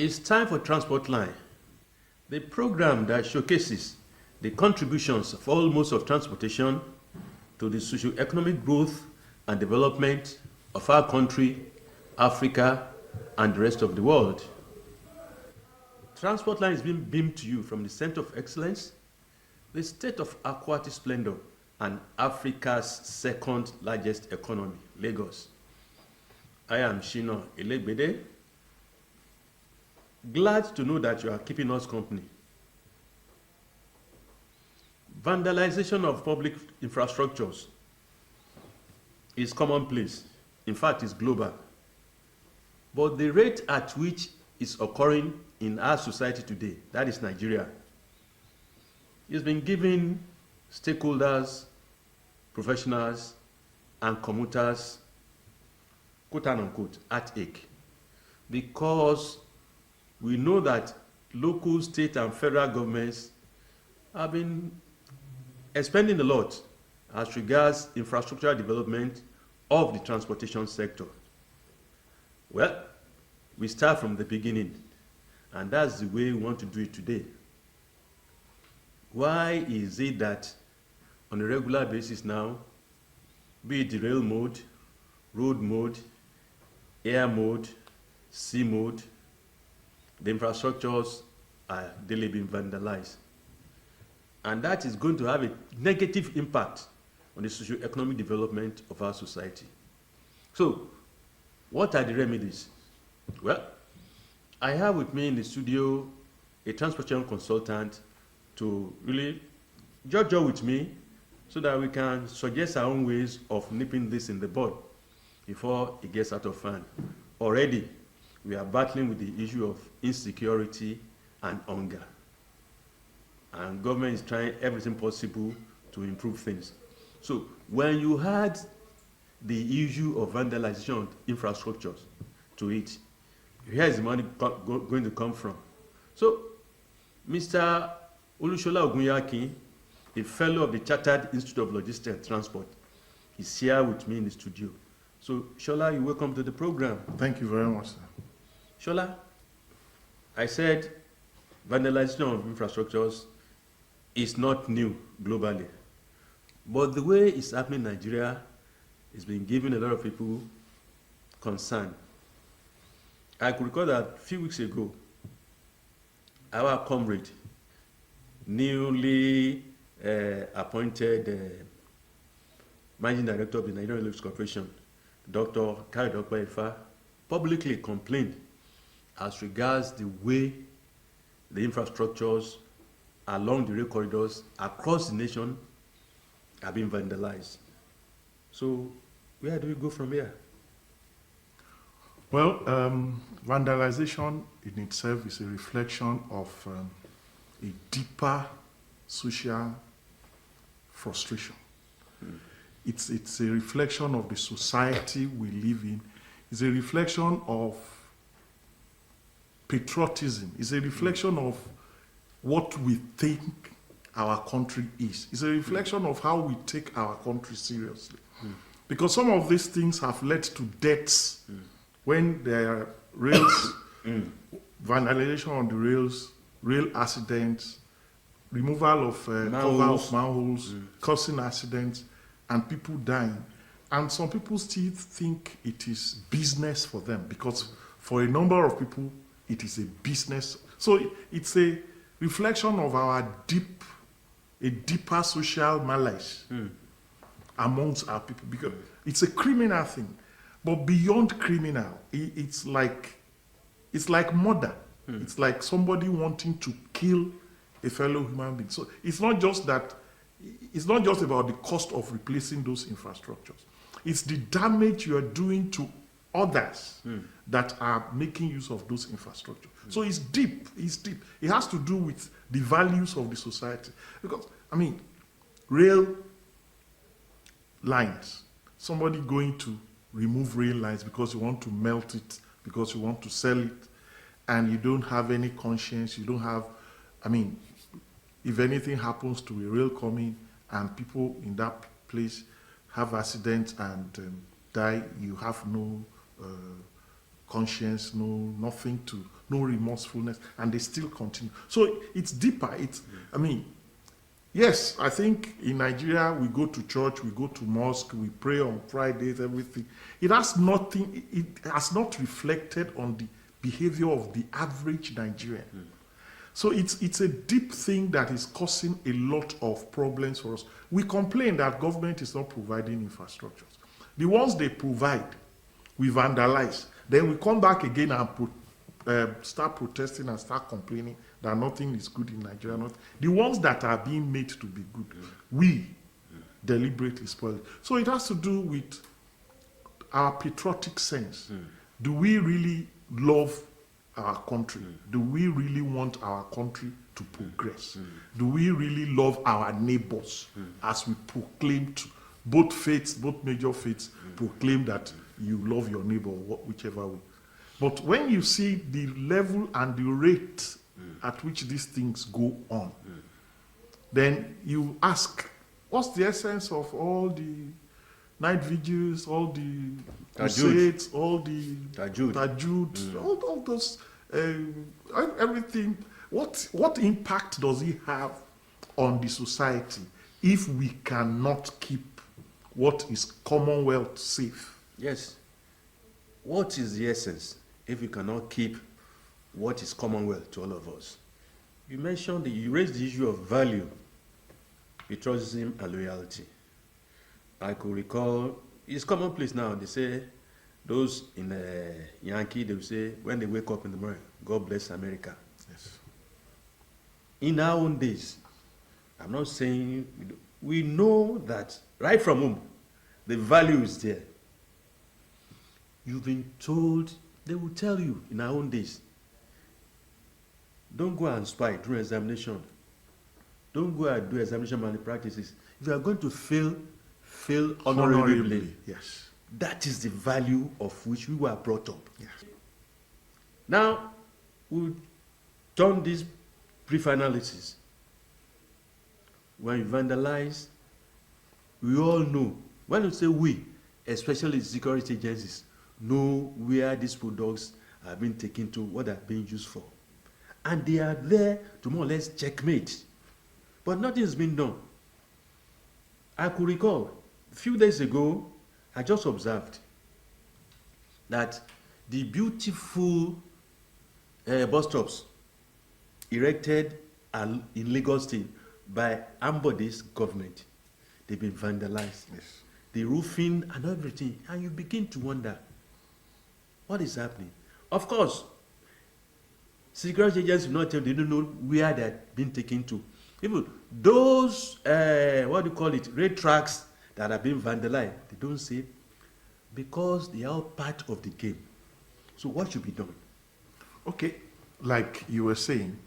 It's time for Transport Line, the program that showcases the contributions of all modes of transportation to the socio-economic growth and development of our country, Africa, and the rest of the world. Transport Line is being beamed to you from the Center of Excellence, the state of aquatic splendor, and Africa's second largest economy, Lagos. I am Shino Elegbede. Glad to know that you are keeping us company. Vandalization of public infrastructures is commonplace. In fact, it's global. But the rate at which it's occurring in our society today, that is Nigeria, has been giving stakeholders, professionals, and commuters, quote unquote, heartache. Because we know that local, state, and federal governments have been expending a lot as regards infrastructural development of the transportation sector. Well, we start from the beginning, and that's the way we want to do it today. Why is it that on a regular basis now, be it the rail mode, road mode, air mode, sea mode, the infrastructures are daily being vandalized? And that is going to have a negative impact on the socio-economic development of our society. So, what are the remedies? Well, I have with me in the studio a transportation consultant to really judge with me so that we can suggest our own ways of nipping this in the bud before it gets out of hand. Already, we are battling with the issue of insecurity and hunger. And government is trying everything possible to improve things. So when you add the issue of vandalization of infrastructures to it, where is the money going to come from? So Mr. Olushola Ogunyaki, a fellow of the Chartered Institute of Logistics and Transport, is here with me in the studio. So Shola, you're welcome to the program. Thank you very much, sir. Shola, I said vandalization of infrastructures is not new globally. But the way it's happening in Nigeria is being giving a lot of people concern. I could recall that a few weeks ago, our comrade, newly appointed Managing Director of the Nigerian Railways Corporation, Dr. Kayode Ifa, publicly complained as regards the way the infrastructures along the rail corridors across the nation are being vandalized. So where do we go from here? Well, vandalization in itself is a reflection of a deeper social frustration. It's a reflection of the society we live in. It's a reflection of patriotism. It's a reflection of what we think our country is. It's a reflection of how we take our country seriously. Because some of these things have led to deaths when there are rails, vandalization on the rails, rail accidents, removal of cover of manholes, causing accidents, and people dying. And some people still think it is business for them, because for a number of people, it is a business. So it's a reflection of a deeper social malaise amongst our people, because it's a criminal thing. But beyond criminal, it's like murder. It's like somebody wanting to kill a fellow human being. So it's not just about the cost of replacing those infrastructures. It's the damage you are doing to others that are making use of those infrastructures. So it's deep. It has to do with the values of the society. Because, rail lines, somebody going to remove rail lines because you want to melt it, because you want to sell it, and you don't have any conscience, you don't have, if anything happens to a rail coming and people in that place have accidents and die, you have no conscience, nothing to no remorsefulness, and they still continue. So it's deeper. I mean, yes, I think in Nigeria we go to church, we go to mosque, we pray on Fridays, everything. It has not reflected on the behavior of the average Nigerian. So it's a deep thing that is causing a lot of problems for us. We complain that government is not providing infrastructures. The ones they provide, we vandalize. Then we come back again and start protesting and start complaining that nothing is good in Nigeria. The ones that are being made to be good, we deliberately spoil it. So it has to do with our patriotic sense. Do we really love our country? Do we really want our country to progress? Do we really love our neighbors as we proclaim to? Both faiths, both major faiths proclaim that you love your neighbor, whichever way. But when you see the level and the rate at which these things go on, then you ask, what's the essence of all the night vigils, all the crusades, all the tajud, all those, everything? What impact does it have on the society if we cannot keep what is Commonwealth safe? Yes. What is the essence if we cannot keep what is Commonwealth to all of us? You raised the issue of value, patriotism, and loyalty. I could recall, it's commonplace now, they say, those in Yankee, they will say, when they wake up in the morning, God bless America. Yes. In our own days, I'm not saying, we know that right from home, the value is there. You've been told, they will tell you in our own days, don't go and spy during examination. Don't go and do examination malpractices. If you are going to fail honorably. Yes. That is the value of which we were brought up. Yes. Now, we'll turn this brief analysis. When you vandalize, we all know, when you say we, especially security agencies, know where these products are being taken to, what they're being used for. And they are there to more or less checkmate. But nothing has been done. I could recall, a few days ago, I just observed that the beautiful bus stops erected in Lagos State by Ambode's government, they've been vandalized. Yes. The roofing and everything, and you begin to wonder, what is happening? Of course, security agents will not tell you, they don't know where they're being taken to. Even those, rail tracks that are being vandalized, they don't say, because they are part of the game. So what should be done? Okay, like you were saying,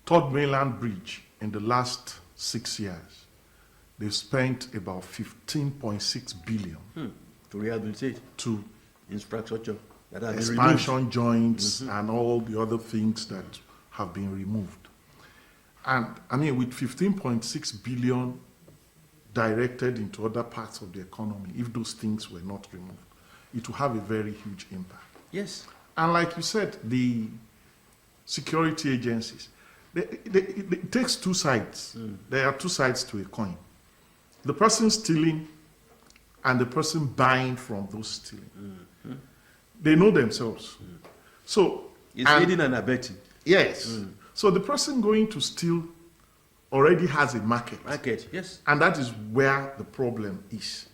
Third Mainland Bridge in the last 6 years, they've spent about 15.6 billion to rehabilitate to infrastructure that has expansion joints and all the other things that have been removed. And I mean, with 15.6 billion directed into other parts of the economy, if those things were not removed, it will have a very huge impact. Yes. And like you said, the security agencies, it takes two sides. There are two sides to a coin. The person stealing and the person buying from those stealing. They know themselves. So it's aiding and abetting. Yes. So the person going to steal already has a market. Yes. And that is where the problem is.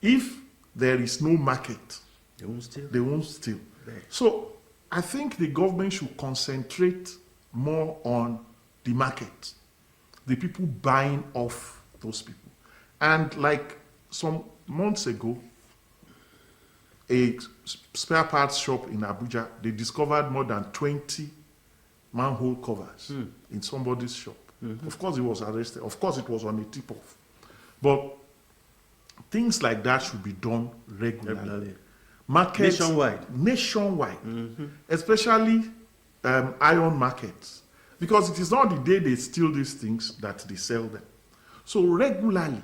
If there is no market, they won't steal. They won't steal. Right. So I think the government should concentrate more on the market, the people buying off those people. And like some months ago, a spare parts shop in Abuja, they discovered more than 20 manhole covers in somebody's shop. Of course, he was arrested. Of course, it was on a tip-off. But things like that should be done regularly. Markets, nationwide, especially iron markets. Because it is not the day they steal these things that they sell them. So regularly,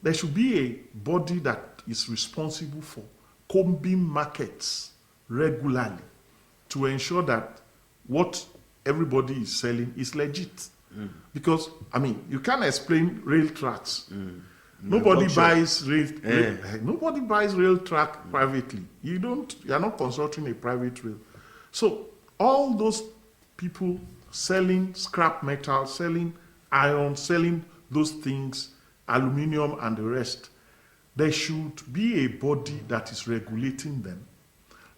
there should be a body that is responsible for combing markets regularly to ensure that what everybody is selling is legit. Because, I mean, you can't explain rail tracks. Nobody buys nobody buys rail track privately. You are not consulting a private rail. So all those people selling scrap metal, selling iron, selling those things, aluminium and the rest, there should be a body that is regulating them.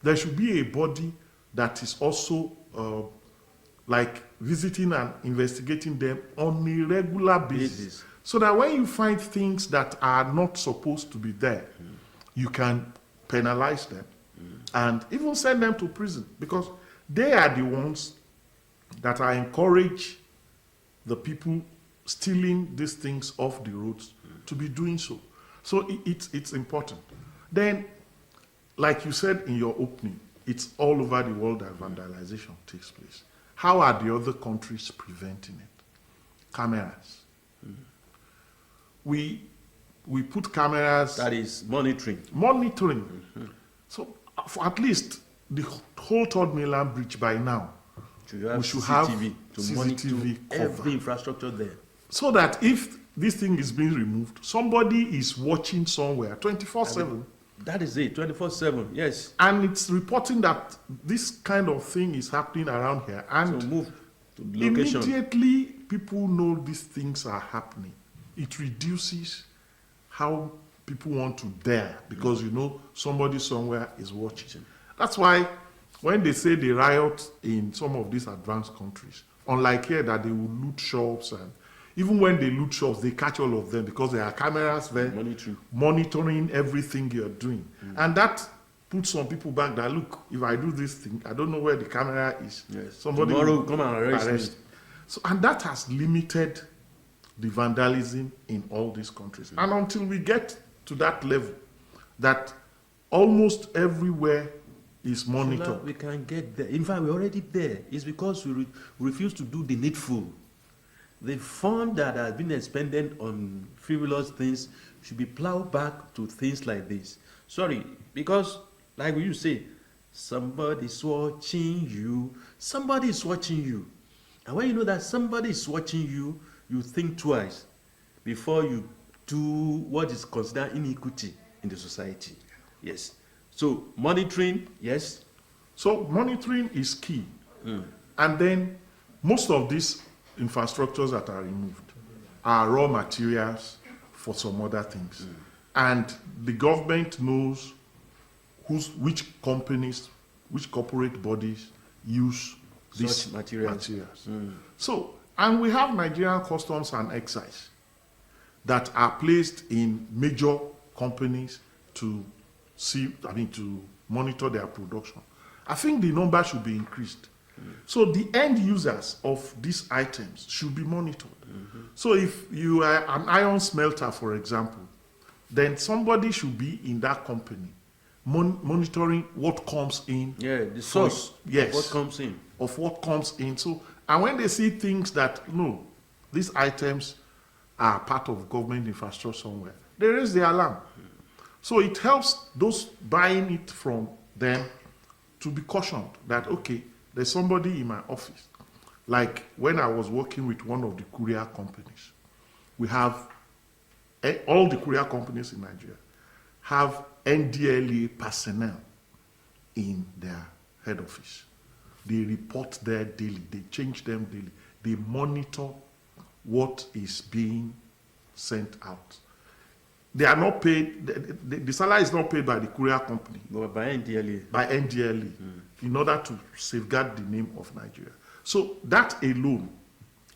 There should be a body that is also like visiting and investigating them on a regular basis. So that when you find things that are not supposed to be there, you can penalize them and even send them to prison, because they are the ones that are encourage the people stealing these things off the roads to be doing so. So it's important. Then, like you said in your opening, it's all over the world that vandalization takes place. How are the other countries preventing it? Cameras. We put cameras. That is monitoring. Monitoring. So for at least the whole Third Mainland Bridge by now, we should have to monitor every infrastructure there. So that if this thing is being removed, somebody is watching somewhere 24/7. That is it, 24/7, yes. And it's reporting that this kind of thing is happening around here. And so move to the location. Immediately people know these things are happening. It reduces how people want to dare, because you know somebody somewhere is watching. That's why when they say they riot in some of these advanced countries, unlike here that they will loot shops, and even when they loot shops, they catch all of them because there are cameras there monitoring everything you're doing. And that puts some people back that, look, if I do this thing, I don't know where the camera is. Yes. Somebody Tomorrow will come and arrest me. So, and that has limited the vandalism in all these countries. And until we get to that level, that almost everywhere is monitored. So we can get there. In fact, we're already there. It's because we refuse to do the needful. The fund that has been expended on frivolous things should be plowed back to things like this. Sorry, because like you say, somebody's watching you. Somebody is watching you. And when you know that somebody is watching you, you think twice before you do what is considered iniquity in the society. Yes. So monitoring, yes. So monitoring is key. And then most of these infrastructures that are removed are raw materials for some other things. And the government knows which companies, which corporate bodies use these materials. So, and we have Nigerian Customs and Excise that are placed in major companies to to monitor their production. I think the number should be increased. So the end users of these items should be monitored. So if you are an iron smelter, for example, then somebody should be in that company monitoring what comes in. Yeah, the source of what comes in. Of what comes in. So, and when they see things that, no, these items are part of government infrastructure somewhere, they raise the alarm. So it helps those buying it from them to be cautioned that, okay, there's somebody in my office. Like when I was working with one of the courier companies, we have, all the courier companies in Nigeria have NDLA personnel in their head office. They report there daily, they change them daily. They monitor what is being sent out. They are not paid, the salary is not paid by the courier company. But by NDLA. By NDLA, in order to safeguard the name of Nigeria. So that alone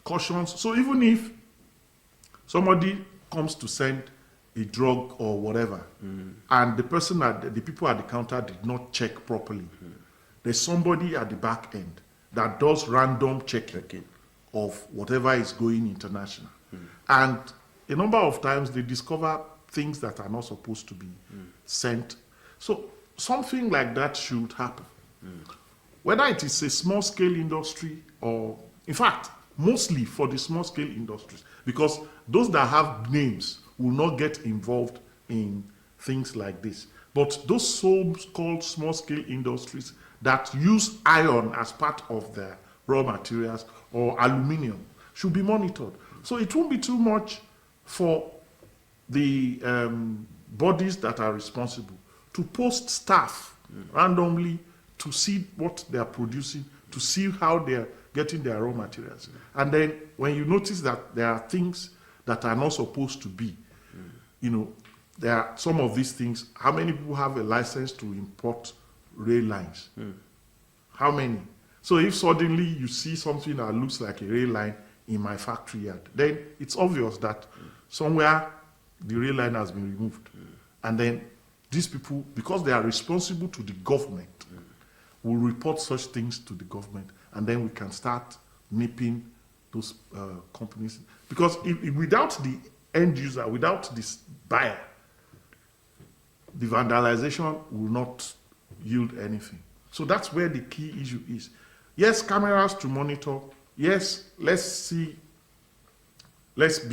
cautions. So even if somebody comes to send a drug or whatever, and the people at the counter did not check properly, there's somebody at the back end that does random checking of whatever is going international. And a number of times they discover things that are not supposed to be sent. So something like that should happen. Whether it is a small-scale industry or, in fact, mostly for the small-scale industries, because those that have names will not get involved in things like this. But those so-called small-scale industries that use iron as part of their raw materials or aluminium should be monitored. So it won't be too much for the bodies that are responsible to post staff randomly to see what they are producing, to see how they are getting their raw materials. And then when you notice that there are things that are not supposed to be, you know, there are some of these things. How many people have a license to import rail lines? How many? So if suddenly you see something that looks like a rail line in my factory yard, then it's obvious that somewhere the rail line has been removed. And then these people, because they are responsible to the government, will report such things to the government, and then we can start nipping those companies. Because without the end user, without this buyer, the vandalization will not yield anything. So that's where the key issue is. Yes, cameras to monitor. Yes, let's be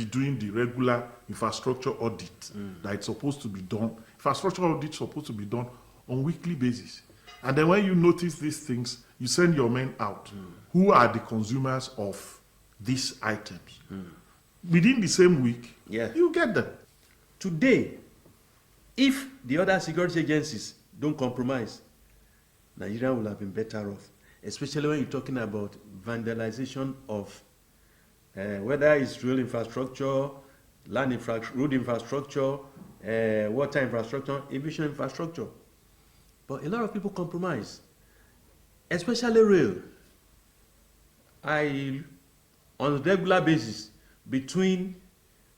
doing the regular infrastructure audit that it's supposed to be done. Infrastructure audit is supposed to be done on weekly basis. And then when you notice these things, you send your men out. Who are the consumers of these items? Within the same week, you get them. Today, if the other security agencies don't compromise, Nigeria will have been better off, especially when you're talking about vandalization of whether it's rail infrastructure, road infrastructure, water infrastructure, aviation infrastructure. But a lot of people compromise, especially rail. On a regular basis, between,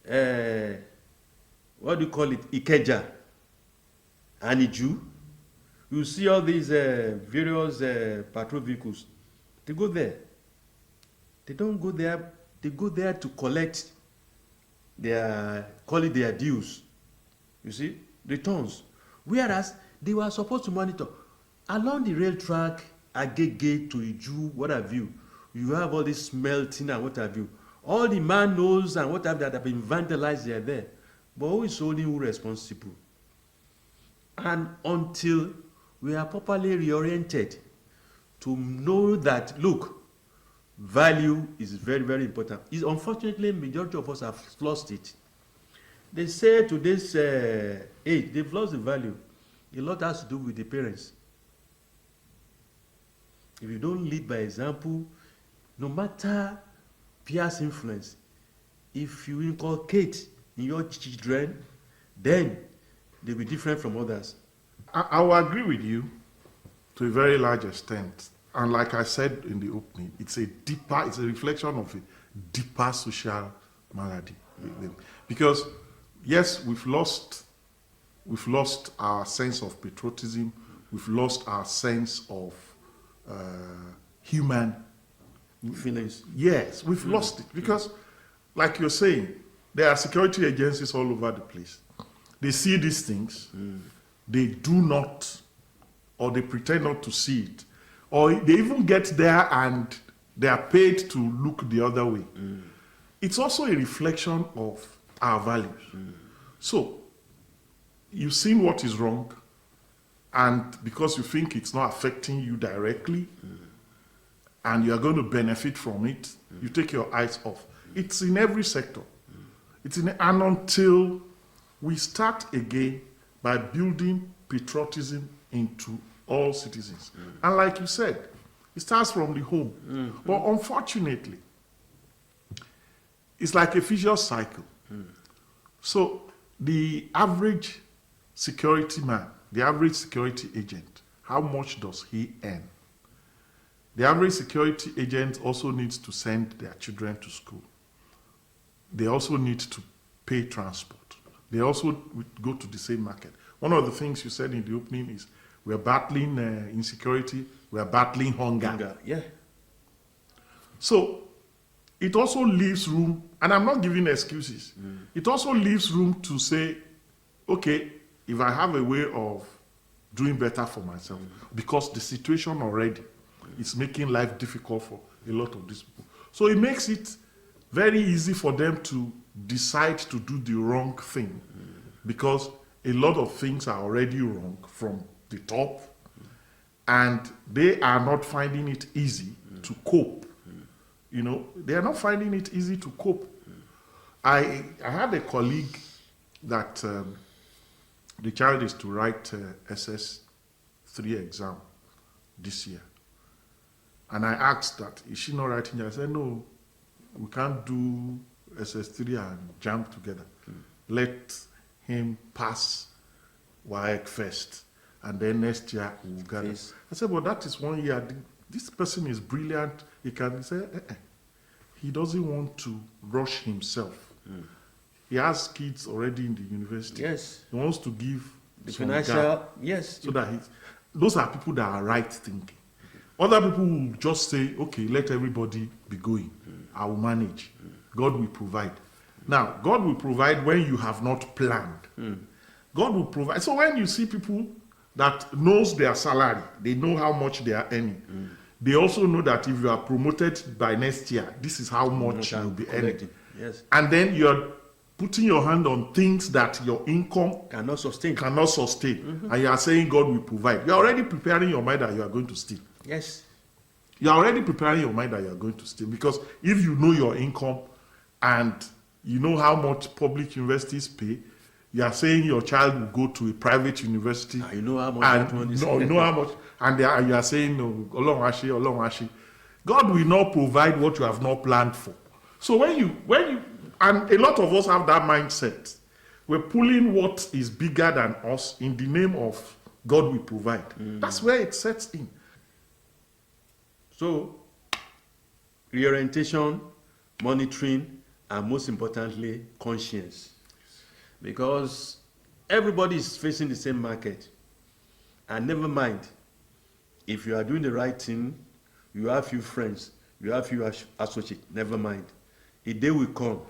Ikeja and Iju, you see all these various patrol vehicles. They go there. They don't go there. They go there to collect call it their dues. You see, returns. Whereas they were supposed to monitor along the rail track, Agege to Iju, what have you. You have all this smelting and what have you. All the manholes and what have that have been vandalized, they are there. But who is holding who responsible? And until we are properly reoriented to know that, look, value is very, very important. Unfortunately, majority of us have lost it. They say to this age, they've lost the value. A lot has to do with the parents. If you don't lead by example, no matter peers' influence, if you inculcate in your children, then they'll be different from others. I will agree with you to a very large extent. And like I said in the opening, it's a reflection of a deeper social malady. Because yes, we've lost our sense of patriotism, we've lost our sense of human feelings. Yes, we've lost it. Because, like you're saying, there are security agencies all over the place. They see these things, they do not, or they pretend not to see it. Or they even get there and they are paid to look the other way. It's also a reflection of our values. So, you've seen what is wrong, and because you think it's not affecting you directly, and you are going to benefit from it, you take your eyes off. It's in every sector. And until we start again by building patriotism into all citizens. And like you said, it starts from the home. But unfortunately, it's like a vicious cycle. So the average security man, the average security agent, how much does he earn? The average security agent also needs to send their children to school. They also need to pay transport. They also go to the same market. One of the things you said in the opening is we're battling insecurity, we're battling hunger. Yeah. So it also leaves room, and I'm not giving excuses, it also leaves room to say, okay, if I have a way of doing better for myself, because the situation already is making life difficult for a lot of these people. So it makes it very easy for them to decide to do the wrong thing, because a lot of things are already wrong from the top, and they are not finding it easy to cope. You know, they are not finding it easy to cope. I had a colleague that the child is to write SS3 exam this year. And I asked that, is she not writing? I said, no, we can't do SS3 and jump together. Let him pass WAEC first, and then next year we'll gather. Yes. I said, well, that is 1 year. This person is brilliant. He can say, he doesn't want to rush himself. He has kids already in the university. Yes. He wants to give The some financial, gap, yes. so that those are people that are right thinking. Other people will just say, okay, let everybody be going. I will manage. God will provide. Now, God will provide when you have not planned. God will provide. So when you see people that knows their salary, they know how much they are earning. They also know that if you are promoted by next year, this is how much you'll be earning. Yes. And then you're putting your hand on things that your income Cannot sustain. And you are saying God will provide. You're already preparing your mind that you are going to steal. Yes. You are already preparing your mind that you are going to steal, because if you know your income and you know how much public universities pay, you are saying your child will go to a private university. You know how much and that one is. you know how much, and you are saying, no, Olorun Ashi. God will not provide what you have not planned for. So when you, and a lot of us have that mindset. We're pulling what is bigger than us in the name of God will provide. That's where it sets in. So, reorientation, monitoring, and most importantly, conscience. Because everybody is facing the same market. And never mind, if you are doing the right thing, you have few friends, you have few associates, never mind. A day will come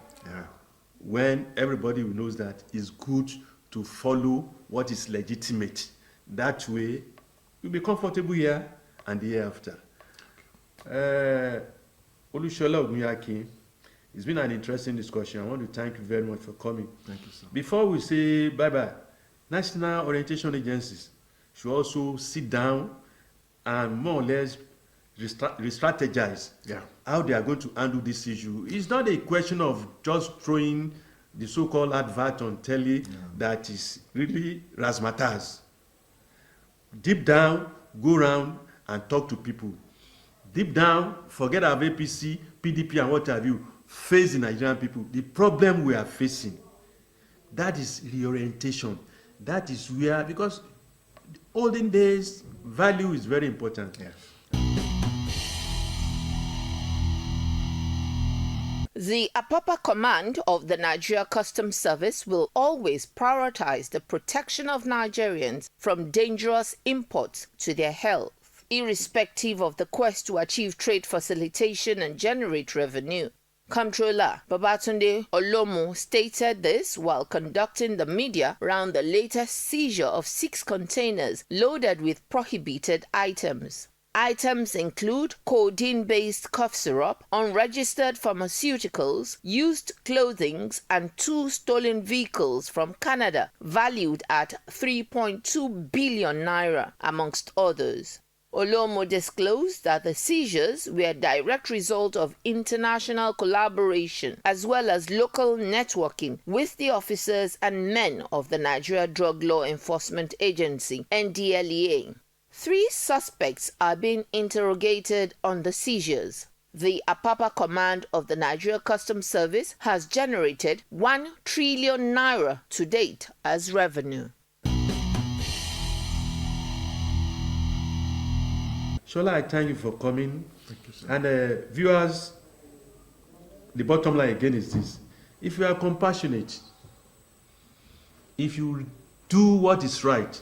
when everybody knows that it's good to follow what is legitimate. That way, you'll be comfortable here and the year after. Olushola Ogunyaki, it's been an interesting discussion. I want to thank you very much for coming. Thank you, sir. Before we say bye-bye, national orientation agencies should also sit down and more or less re-strategize how they are going to handle this issue. It's not a question of just throwing the so-called advert on telly that is really razzmatazz. Deep down, go around and talk to people. Deep down, forget our APC, PDP and what have you, face the Nigerian people. The problem we are facing, that is reorientation. That is where, because olden days, value is very important. Yes. The Apapa Command of the Nigeria Customs Service will always prioritize the protection of Nigerians from dangerous imports to their health, irrespective of the quest to achieve trade facilitation and generate revenue. Comptroller Babatunde Olomo stated this while conducting the media around the latest seizure of 6 containers loaded with prohibited items. Items include codeine-based cough syrup, unregistered pharmaceuticals, used clothing, and 2 stolen vehicles from Canada valued at 3.2 billion naira, amongst others. Olomo disclosed that the seizures were a direct result of international collaboration as well as local networking with the officers and men of the Nigeria Drug Law Enforcement Agency, NDLEA. 3 suspects are being interrogated on the seizures. The Apapa Command of the Nigeria Customs Service has generated 1 trillion naira to date as revenue. Shola, I thank you for coming. Thank you, sir. And viewers, the bottom line again is this. If you are compassionate, if you do what is right,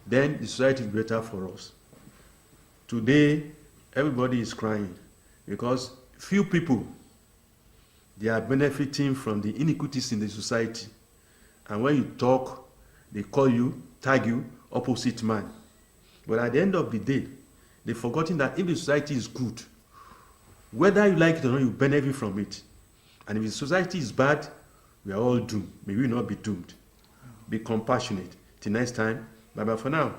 then the society is better for us. Today, everybody is crying because few people, they are benefiting from the inequities in the society. And when you talk, they call you, tag you, opposite man. But at the end of the day, they've forgotten that if the society is good, whether you like it or not, you benefit from it. And if the society is bad, we are all doomed. May we not be doomed. Be compassionate. Till next time, bye-bye for now.